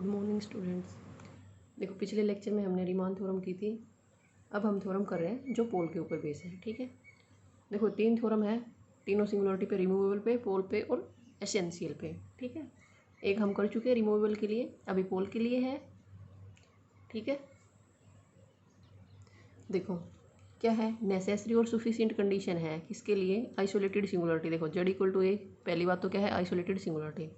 Good morning students. देखो पिछले lecture में हमने रीमान थ्योरम की थी। अब हम थ्योरम कर रहे हैं जो पोल के ऊपर बेस है। ठीक है, देखो 3 थ्योरम है, तीनों सिंगुलरिटी पे, रिमूवेबल पे, पोल पे और एसेंशियल पे। ठीक है, एक हम कर चुके हैं रिमूवेबल के लिए, अभी पोल के लिए है। ठीक है, देखो क्या है, नेसेसरी और सफिशिएंट कंडीशन है किसके लिए, आइसोलेटेड सिंगुलरिटी। देखो जेड इक्वल टू ए, पहली बात तो क्या है, आइसोलेटेड सिंगुलरिटी।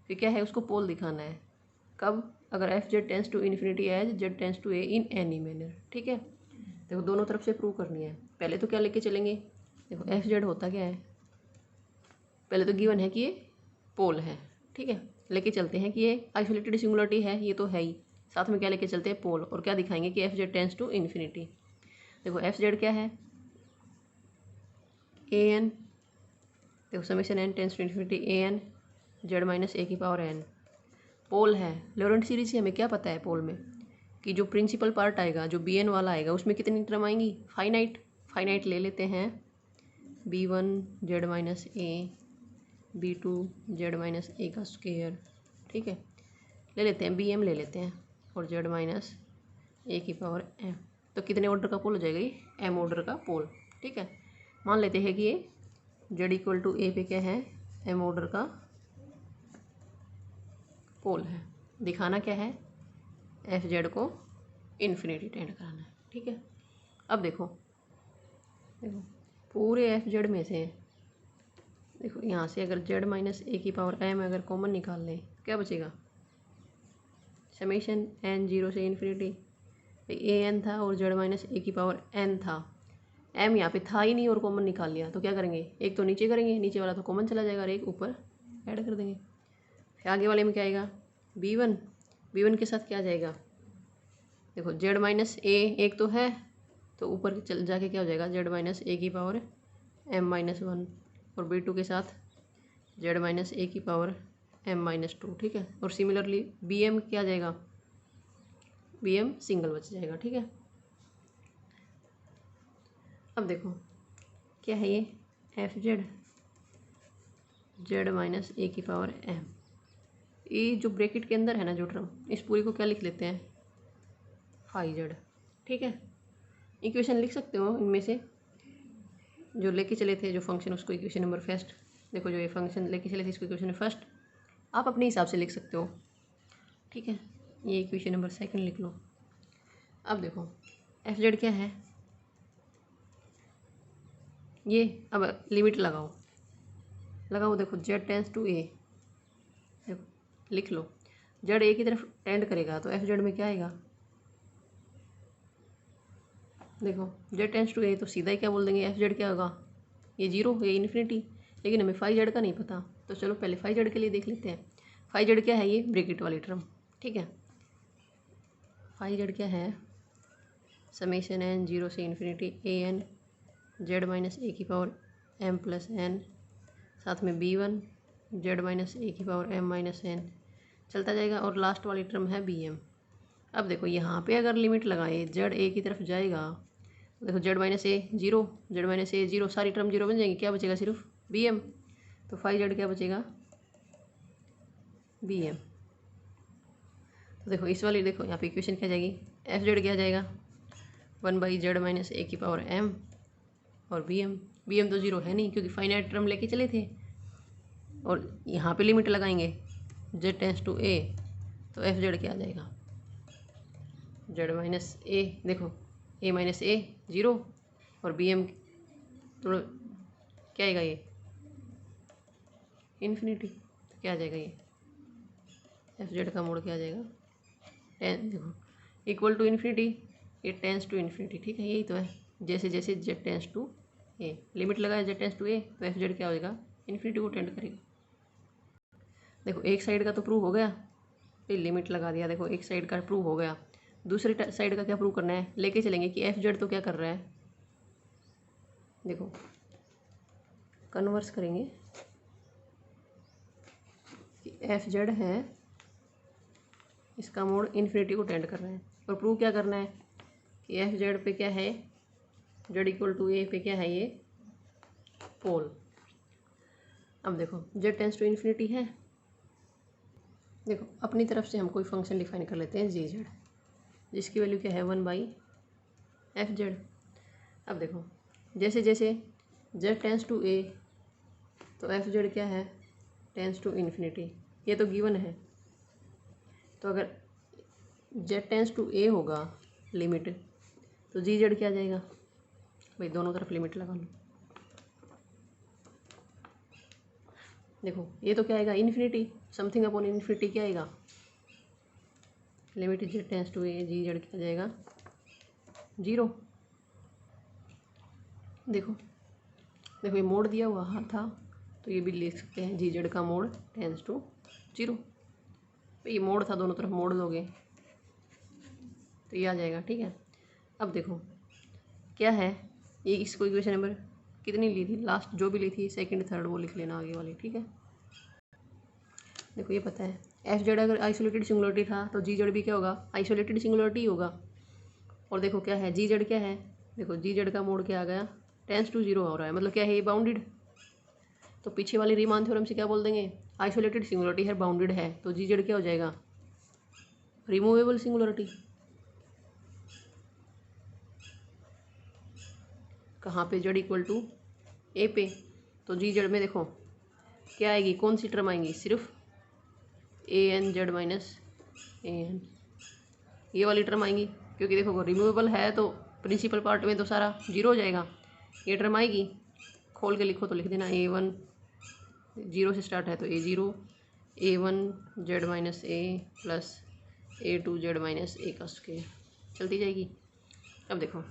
फिर क्या है, उसको पोल दिखाना है। कब, अगर F Z tends to infinity as Z tends to A in any manner. ठीक है, देखो दोनों तरफ से प्रूव करनी है। पहले तो क्या लेके चलेंगे, देखो एफ जेड होता क्या है, पहले तो गिवन है कि ये पोल है। ठीक है, लेके चलते हैं कि ये आइसोलेटेड सिंगुलरिटी है, ये तो है ही, साथ में क्या लेके चलते हैं, पोल। और क्या दिखाएंगे कि f Z tends to infinity. देखो एफ जेड क्या है, ए एन, देखो summation n tends to infinity a n z minus a की पावर एन। पोल है, लॉरेंट सीरीज से हमें क्या पता है पोल में कि जो प्रिंसिपल पार्ट आएगा, जो बी एन वाला आएगा, उसमें कितनी टर्म आएंगी, फाइनाइट। फाइनाइट ले लेते हैं, b one z minus a, b two z minus ए का स्क्वेयर। ठीक है, ले लेते हैं बी एम ले लेते हैं, और जेड माइनस ए की पावर एम। तो कितने ऑर्डर का पोल हो जाएगा ये, एम ऑर्डर का पोल। ठीक है, मान लेते हैं कि ये जेड इक्वल टू ए पे क्या है, एम ऑर्डर का पोल है। दिखाना क्या है, एफ जेड को इन्फिनिटी टेंड कराना है। ठीक है, अब देखो देखो पूरे एफ जेड में से, देखो यहाँ से अगर जेड माइनस ए की पावर एम अगर कॉमन निकाल लें क्या बचेगा, समेशन एन जीरो से इन्फिनिटी, ए एन था और जेड माइनस ए की पावर एन था। एम यहाँ पे था ही नहीं और कॉमन निकाल लिया, तो क्या करेंगे, एक तो नीचे करेंगे, नीचे वाला तो कॉमन चला जाएगा, और एक ऊपर ऐड कर देंगे। फिर आगे वाले में क्या आएगा, बी वन, बी वन के साथ क्या आ जाएगा, देखो जेड माइनस ए एक तो है, तो ऊपर चल जाके क्या हो जाएगा, जेड माइनस ए की पावर एम माइनस वन, और बी टू के साथ जेड माइनस ए की पावर एम माइनस टू। ठीक है, और सिमिलरली बी एम क्या आ जाएगा, बी एम सिंगल बच जाएगा। ठीक है, अब देखो क्या है ये, F Z Z minus a की पावर एम, ये जो ब्रैकेट के अंदर है ना जो टर्म, इस पूरी को क्या लिख लेते हैं, फाई जेड। ठीक है, इक्वेशन लिख सकते हो इनमें से जो लेके चले थे जो फंक्शन, उसको इक्वेशन नंबर फर्स्ट। देखो जो ये फंक्शन लेके चले थे इसको इक्वेशन फर्स्ट, आप अपने हिसाब से लिख सकते हो। ठीक है, ये इक्वेशन नंबर सेकंड लिख लो। अब देखो एफ जेड क्या है, ये अब लिमिट लगाओ लगाओ, देखो जेड टेंस टू ए, देखो लिख लो, जेड ए की तरफ टेंड करेगा तो एफ जेड में क्या आएगा, देखो जेड टेंस टू ए तो सीधा ही क्या बोल देंगे, एफ जेड क्या होगा, ये जीरो, ये इन्फिनिटी। लेकिन हमें फाई जेड का नहीं पता, तो चलो पहले फाई जेड के लिए देख लेते हैं। फाई जेड क्या है, ये ब्रैकेट वाली टर्म। ठीक है, फाई जेड क्या है, समेशन एन जीरो से infinity a n z minus a की पावर एम प्लस एन, साथ में B one z minus a की पावर एम माइनस एन चलता जाएगा, और लास्ट वाली टर्म है बी एम। अब देखो यहाँ पे अगर लिमिट लगाए, जेड ए की तरफ जाएगा, देखो जेड माइनस ए जीरो, जेड माइनस ए जीरो, सारी टर्म जीरो बन जाएंगी, क्या बचेगा सिर्फ बी एम। तो फाइव जेड क्या बचेगा, बी एम। तो देखो इस वाली, देखो यहाँ पे इक्वेशन क्या जाएगी, एफ जेड क्या जाएगा, one by Z minus a की पावर एम, और बी एम। बी एम तो जीरो है नहीं क्योंकि फाइनाइट टर्म लेके चले थे, और यहाँ पे लिमिट लगाएंगे जेड टेंस टू ए, तो एफ जेड क्या आ जाएगा, जेड माइनस ए, देखो ए माइनस ए जीरो, और बी एम थोड़ा क्या आएगा, ये इन्फिनिटी। तो क्या आ जाएगा, ये एफ जेड का मोड क्या आ जाएगा, टेन, देखो इक्वल टू इन्फिनिटी, ये टेंस टू इन्फिनिटी। ठीक है, यही तो है, जैसे जैसे Z tends to A, limit लगाया जेड टेंस टू ए, तो एफ जेड क्या हो जाएगा, इन्फिनिटी को टेंड करेगा। देखो एक साइड का तो प्रूव हो गया, फिर लिमिट लगा दिया, देखो एक साइड का प्रूव हो गया, दूसरी साइड का क्या प्रूव करना है, लेके चलेंगे कि एफ जेड तो क्या कर रहा है, देखो कन्वर्स करेंगे कि एफ जेड है, इसका मोड इन्फिनिटी को टेंड कर रहा है, और प्रूव क्या करना है कि एफ जेड पे क्या है, जेड इक्वल टू ए पे क्या है, ये पोल। अब देखो जेड टेंस टू इन्फिनिटी है, देखो अपनी तरफ से हम कोई फंक्शन डिफाइन कर लेते हैं जी जेड, जिसकी वैल्यू क्या है 1/f(z). अब देखो जैसे जैसे z टेंस टू a तो f(z) क्या है, टेंस टू इन्फिनिटी, ये तो गिवन है। तो अगर z टेंस टू a होगा लिमिट, तो जी जेड क्या आ जाएगा भाई, दोनों तरफ लिमिट लगा लो। देखो ये तो क्या आएगा इन्फिनिटी, समथिंग अपॉन इन्फिनिटी क्या आएगा, limit z tends to a, G Z क्या आ जाएगा 0। देखो देखो ये मोड दिया हुआ था, तो ये भी लिख सकते हैं जी जेड का मोड टेंस टू 0। ये मोड था, दोनों तरफ मोड दोगे तो ये आ जाएगा। ठीक है, अब देखो क्या है ये, इसको इक्वेशन नंबर कितनी ली थी, लास्ट जो भी ली थी सेकंड थर्ड वो लिख लेना आगे वाली। ठीक है, देखो ये पता है एफ जेड अगर आइसोलेटेड सिंगुलरिटी था तो जी जेड भी क्या होगा, आइसोलेटेड सिंगुलरिटी होगा। और देखो क्या है जी जेड क्या है, देखो जी जेड का मोड क्या आ गया, टेंस टू 0 हो रहा है, मतलब क्या है ये बाउंडेड। तो पीछे वाली रीमान थ्योरम से क्या बोल देंगे, आइसोलेटेड सिंगुलरिटी है, बाउंडेड है, तो जी जेड क्या हो जाएगा, रिमूवेबल सिंगुलरिटी। कहाँ पे, जेड इक्वल टू ए पे, तो जी जेड में देखो क्या आएगी, कौन सी टर्म आएंगी, सिर्फ ए n z minus A N, ये वाली टर्म आएंगी। क्योंकि देखो रिमूवेबल है तो प्रिंसिपल पार्ट में तो सारा 0 हो जाएगा, ये टर्म आएगी। खोल के लिखो तो लिख देना A1 0 से स्टार्ट है तो A0, A1 Z minus A plus A2 Z minus ए का स्क्वायर, चलती जाएगी। अब देखो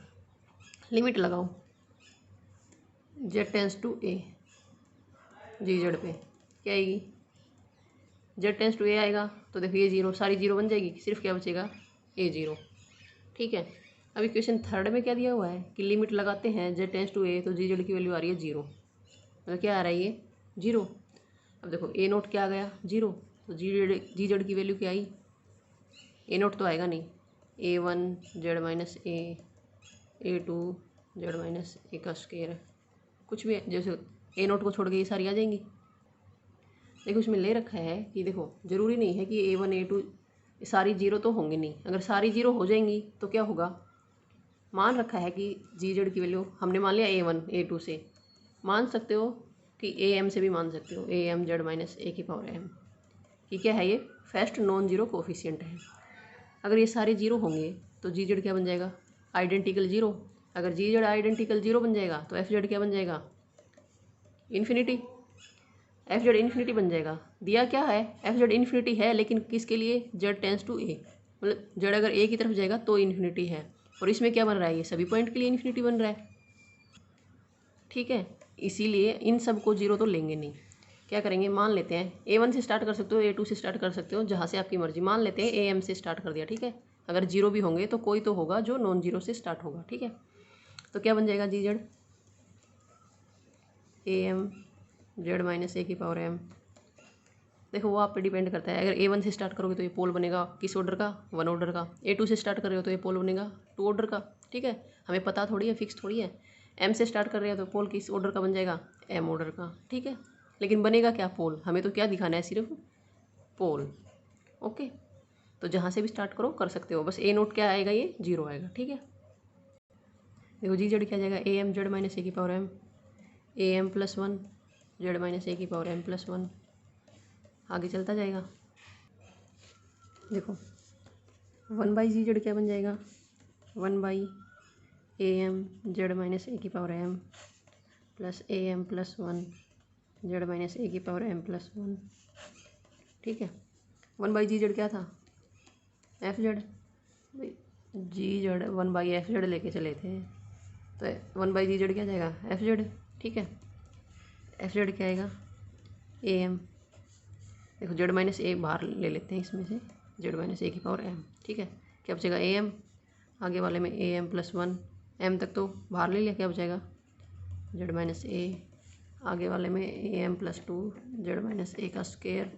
लिमिट लगाओ z tends to a, G Z पे क्या आएगी, z टेंस टू a आएगा तो देखो ये 0 सारी 0 बन जाएगी, सिर्फ क्या बचेगा A0। ठीक है, अब इक्वेशन थर्ड में क्या दिया हुआ है कि लिमिट लगाते हैं z टेंस टू a तो जी जेड की वैल्यू आ रही है 0, मतलब क्या आ रहा है ये 0। अब देखो a नोट क्या आ गया 0, तो जी जेड की वैल्यू क्या आई, a नोट तो आएगा नहीं, A1 जेड माइनस ए, A2 जेड माइनस ए का स्क्वायर, कुछ भी जैसे ए नोट को छोड़ के ये सारी आ जाएंगी। देखो इसमें ले रखा है कि देखो ज़रूरी नहीं है कि A1 A2 सारी 0 तो होंगी नहीं, अगर सारी 0 हो जाएंगी तो क्या होगा, मान रखा है कि जी जेड की वैल्यू हमने मान लिया A1 A2 से, मान सकते हो कि AM से भी मान सकते हो, AM जेड माइनस ए की पावर m, कि क्या है ये फर्स्ट नॉन जीरो कोफिशिएंट है। अगर ये सारे 0 होंगे तो जी जेड क्या बन जाएगा, आइडेंटिकल 0। अगर जी जेड आइडेंटिकल 0 बन जाएगा तो एफ जेड क्या बन जाएगा, इन्फिनिटी, एफ जेड इन्फिनिटी बन जाएगा। दिया क्या है, एफ जेड इन्फिनिटी है, लेकिन किसके लिए, जेड टेंस टू ए, मतलब जेड अगर ए की तरफ जाएगा तो इन्फिनिटी है, और इसमें क्या बन रहा है, ये सभी पॉइंट के लिए इन्फिनिटी बन रहा है। ठीक है, इसीलिए इन सब को 0 तो लेंगे नहीं, क्या करेंगे, मान लेते हैं A1 से स्टार्ट कर सकते हो, A2 से स्टार्ट कर सकते हो, जहाँ से आपकी मर्जी, मान लेते हैं AM से स्टार्ट कर दिया। ठीक है, अगर 0 भी होंगे तो कोई तो होगा जो नॉन जीरो से स्टार्ट होगा। ठीक है, तो क्या बन जाएगा जी Z, AM Z minus a की पावर m। देखो वो आप पे डिपेंड करता है, अगर A1 से स्टार्ट करोगे तो ये पोल बनेगा किस ऑर्डर का, 1 ऑर्डर का, A2 से स्टार्ट कर रहे हो तो ये पोल बनेगा 2 ऑर्डर का। ठीक है, हमें पता थोड़ी है, फिक्स थोड़ी है, M से स्टार्ट कर रहे हो तो पोल किस ऑर्डर का बन जाएगा, M ऑर्डर का। ठीक है, लेकिन बनेगा क्या, पोल, हमें तो क्या दिखाना है, सिर्फ पोल। ओके, तो जहाँ से भी स्टार्ट करो कर सकते हो, बस A नोट क्या आएगा, ये 0 आएगा। ठीक है, देखो जी जेड क्या जाएगा, AM जेड माइनस ए की power m, AM plus 1 Z minus a की पावर m प्लस 1, आगे चलता जाएगा। देखो 1/जी जेड क्या बन जाएगा, 1/AM जेड माइनस ए की power m plus AM plus 1 Z minus a की पावर m प्लस 1। ठीक है, 1/जी जेड क्या था, एफ जेड, जी जेड 1/एफ जेड लेके चले थे, तो 1/जी जेड क्या जाएगा, एफ जेड। ठीक है, एफ जेड क्या आएगा, AM, देखो जेड माइनस ए बाहर ले लेते हैं इसमें से, जेड माइनस ए की पावर m। ठीक है, क्या बचेगा, AM, आगे वाले में AM प्लस 1, m तक तो बाहर ले लिया, क्या बचेगा, जेड माइनस ए, आगे वाले में AM प्लस 2 जेड माइनस ए का स्क्वायर।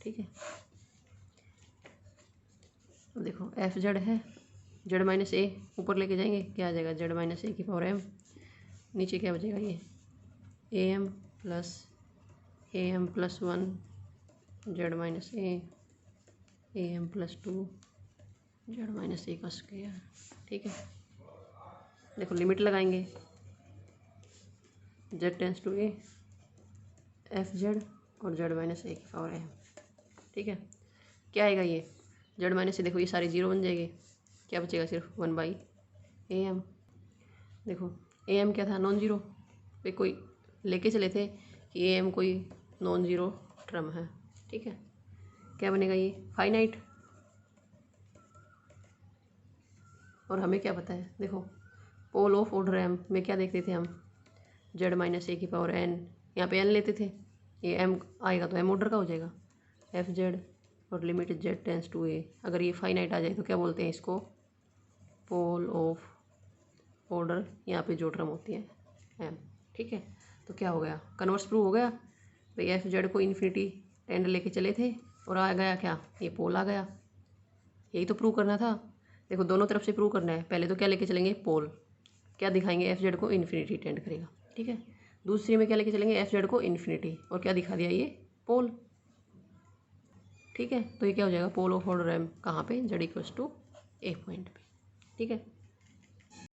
ठीक है, अब देखो एफ जेड है, जेड माइनस ए ऊपर लेके जाएंगे, क्या आ जाएगा, जेड माइनस ए की पावर m, नीचे क्या बचेगा, ये AM plus 1 Z minus A AM + 2 Z - A का स्क्वायर। ठीक है, देखो लिमिट लगाएंगे, Z tends to A FZ और Z - A की पावर M। ठीक है, क्या आएगा ये Z - A, देखो ये सारे जीरो बन जाएंगे, क्या बचेगा सिर्फ 1/AM। देखो AM क्या था, नॉन जीरो, पे कोई लेके चले थे कि AM कोई नॉन जीरो टर्म है। ठीक है, क्या बनेगा ये फाइनाइट। और हमें क्या पता है, देखो पोल ऑफ ऑर्डर M में क्या देखते थे हम, Z - A की पावर N, यहाँ पे N लेते थे, ये M आएगा तो M ऑर्डर का हो जाएगा FZ और limit Z tends to A। अगर ये फाइनाइट आ जाए तो क्या बोलते हैं इसको, पोल ऑफ ऑर्डर, यहाँ पे जो टर्म होती है M। ठीक है, तो क्या हो गया, कन्वर्स प्रूव हो गया भाई, FZ को इन्फिनिटी टेंड लेके चले थे और आ गया क्या, ये पोल आ गया। यही तो प्रूव करना था। देखो दोनों तरफ से प्रूव करना है, पहले तो क्या लेके चलेंगे, पोल, क्या दिखाएंगे, FZ को इन्फिनिटी टेंड करेगा। ठीक है, दूसरी में क्या लेके चलेंगे, FZ को इन्फिनिटी, और क्या दिखा दिया, ये पोल। ठीक है, तो ये क्या हो जाएगा, पोल ऑफ ऑर्डर M कहाँ पे, Z = A पॉइंट पे। ठीक है।